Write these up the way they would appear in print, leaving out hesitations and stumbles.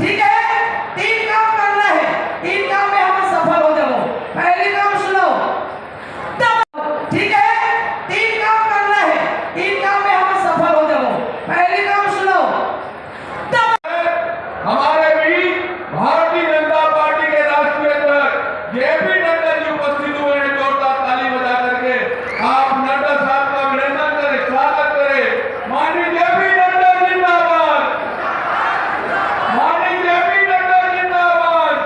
ठीक है, 3 काम करना है, 3 काम में हम सफल हो जाओ। पहली काम सुनो, ठीक है, 3 काम करना है, 3 काम में हम सफल हो जाओ। पहली काम सुनो, हमारे भी भारतीय जनता पार्टी के राष्ट्रीय अध्यक्ष जेपी नड्डा जी उपस्थित हुए हैं। जोरदार ताली बजा करके आप नड्डा साहब का अभिनंदन करें, स्वागत करें। माननीय जेपी नड्डा जिंदाबाद, माननीय जेपी नड्डा जिंदाबाद।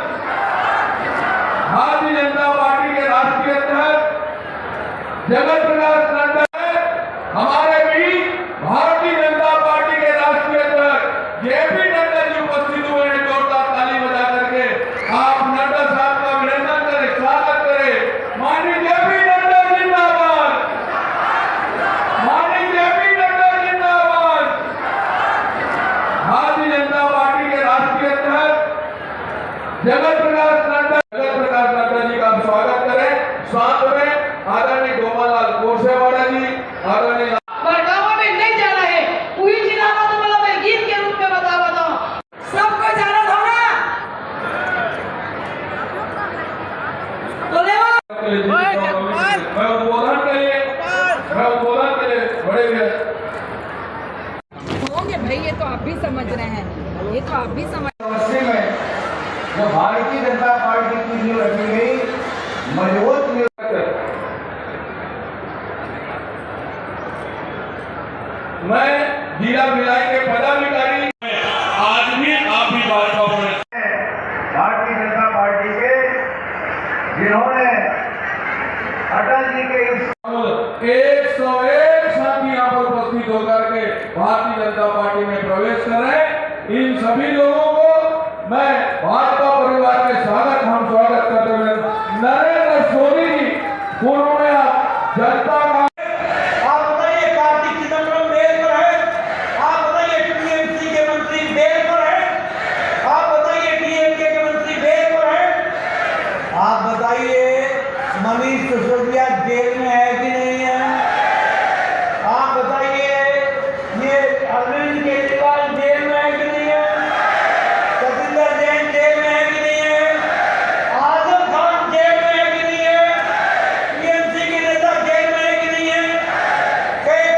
भारतीय जनता पार्टी के राष्ट्रीय अध्यक्ष जगत प्रकाश नड्डा हमारे भी भारतीय जनता पार्टी के राष्ट्रीय अध्यक्ष जेपी नड्डा जी उपस्थित हुए हैं। जोरदार ताली बजा करके आप नड्डा साहब का अभिनंदन करें, स्वागत करें। माननीय जेपी नड्डा जिंदाबाद, माननीय जेपी नड्डा जिंदाबाद। भारतीय जनता पार्टी के राष्ट्रीय अध्यक्ष जगत प्रकाश नड्डा जी का स्वागत करें। साथ में आदरणीय गोपाललाल कोरसेवाड़ा जी, आदरणीय बड़गांव में नहीं जाना है, कोई जिलावा तो मतलब मैं गीत के रूप में बता रहा हूँ, सबको जाना था ना, तो देखो मैं उद्बोधन के लिए बड़े होंगे भाई, ये तो आप भी समझ रहे हैं, ये तो आप भी समझ। नमस्ते में जो भारतीय जनता पार्टी की नींव रखी गई, मजबूत नींव। मैं जिला भिलाई के पदाधिकारी आज भी आप भी भाजपा में भारतीय जनता पार्टी के जिन्होंने अटल जी के इस 101 साथी यहाँ पर उपस्थित होकर के भारतीय जनता पार्टी में प्रवेश करें। इन सभी लोगों को मैं भाजपा परिवार में हम स्वागत करते हुए नरेंद्र सोनी जी, उन्होंने जनता का मनीष सिसोदिया जेल में है कि नहीं है? आप बताइए, ये अरविंद केजरीवाल जेल में है कि नहीं है? सतिंदर जैन जेल में है कि नहीं है? आजम खान जेल में है कि नहीं है? टीएमसी के नेता जेल में है कि नहीं है?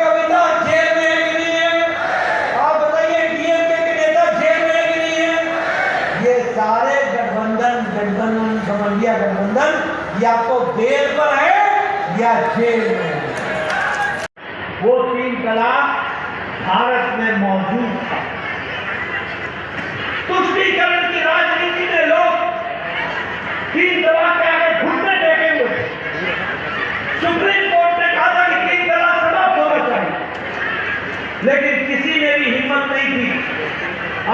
कविता जेल में है कि नहीं है? आप बताइए, डीएमके के नेता जेल में है कि नहीं है? ये सारे गठबंधन समझिया गठबंधन या तो बेल पर है या जेल में है। वो 3 तलाक भारत में मौजूद था। तुष्टीकरण की राजनीति में लोग 3 तलाक के आगे घुटने टेके हुए। सुप्रीम कोर्ट ने कहा था कि 3 तलाक समाप्त होना चाहिए, लेकिन किसी ने भी हिम्मत नहीं की।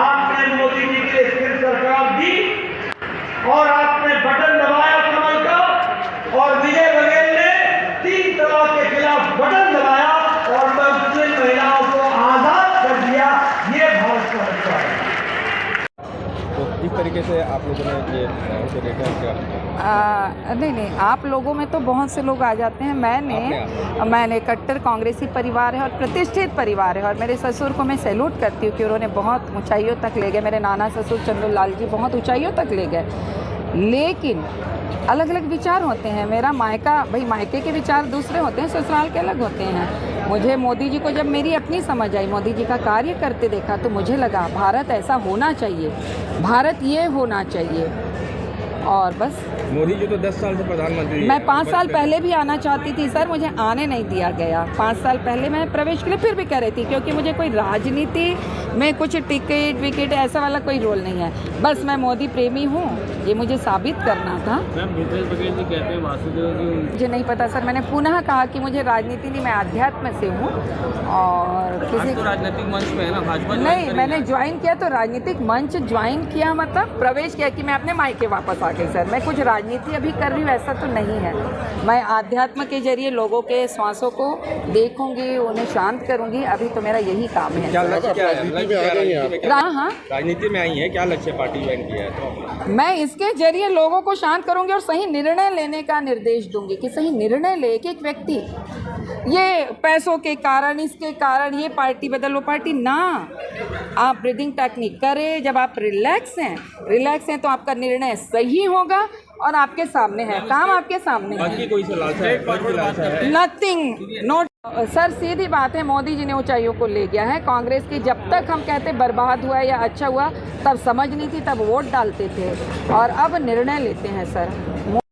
आपने मोदी जी के स्थिर सरकार दी और आपने बटन दबाया कमल का, और विजय बघेल ने 3 तलाक के खिलाफ बटन दबाया और मुस्लिम महिलाओं को आजाद कर दिया। ये भारत का रक्षा है। तो इस तरीके से आप लोगों ने ये उसे देखा है क्या? नहीं, आप लोगों में तो बहुत से लोग आ जाते हैं। मैंने कट्टर कांग्रेसी परिवार है और प्रतिष्ठित परिवार है, और मेरे ससुर को मैं सैल्यूट करती हूँ कि उन्होंने बहुत ऊंचाइयों तक ले गए। मेरे नाना ससुर चंद्रलाल जी बहुत ऊंचाइयों तक ले गए, लेकिन अलग अलग विचार होते हैं। मेरा मायके के विचार दूसरे होते हैं, ससुराल के अलग होते हैं। मुझे मोदी जी को जब मेरी अपनी समझ आई, मोदी जी का कार्य करते देखा, तो मुझे लगा भारत ऐसा होना चाहिए, भारत ये होना चाहिए। और बस मोदी जी तो 10 साल से प्रधानमंत्री। मैं 5 साल पहले भी आना चाहती थी सर, मुझे आने नहीं दिया गया। 5 साल पहले मैं प्रवेश के लिए फिर भी कह रही थी, क्योंकि मुझे कोई राजनीति में कुछ टिकट विकेट ऐसा वाला कोई रोल नहीं है। बस मैं मोदी प्रेमी हूँ, ये मुझे साबित करना था। भूपेश बघेल जी कहते हैं वासुदेव जी। मुझे नहीं पता सर, मैंने पुनः कहा कि मुझे राजनीति नहीं, मैं अध्यात्म से हूँ। और किसी तो राजनीतिक मंच पे है ना भाजपा? नहीं, मैंने ज्वाइन किया तो राजनीतिक मंच ज्वाइन किया, मतलब प्रवेश किया कि मैं अपने मायके वापस आ गई। सर मैं कुछ राजनीति अभी कर रही हूँ ऐसा तो नहीं है। मैं आध्यात्म के जरिए लोगों के श्वासों को देखूंगी, उन्हें शांत करूंगी। अभी तो मेरा यही काम है। क्या लक्ष्य क्या है? हाँ, राजनीति में आई है, क्या लक्ष्य पार्टी ज्वाइन किया है? मैं इस इसके जरिए लोगों को शांत करूंगी और सही निर्णय लेने का निर्देश दूंगी कि सही निर्णय ले कि एक व्यक्ति ये पैसों के कारण, इसके कारण ये पार्टी बदल, वो पार्टी ना। आप ब्रीदिंग टेक्निक करें, जब आप रिलैक्स हैं तो आपका निर्णय सही होगा और आपके सामने है, काम आपके सामने है। बाकी कोई से लालसा है? Nothing, note. सर सीधी बात है, मोदी जी ने ऊंचाइयों को ले गया है। कांग्रेस की जब तक हम कहते बर्बाद हुआ या अच्छा हुआ तब समझ नहीं थी, तब वोट डालते थे और अब निर्णय लेते हैं सर।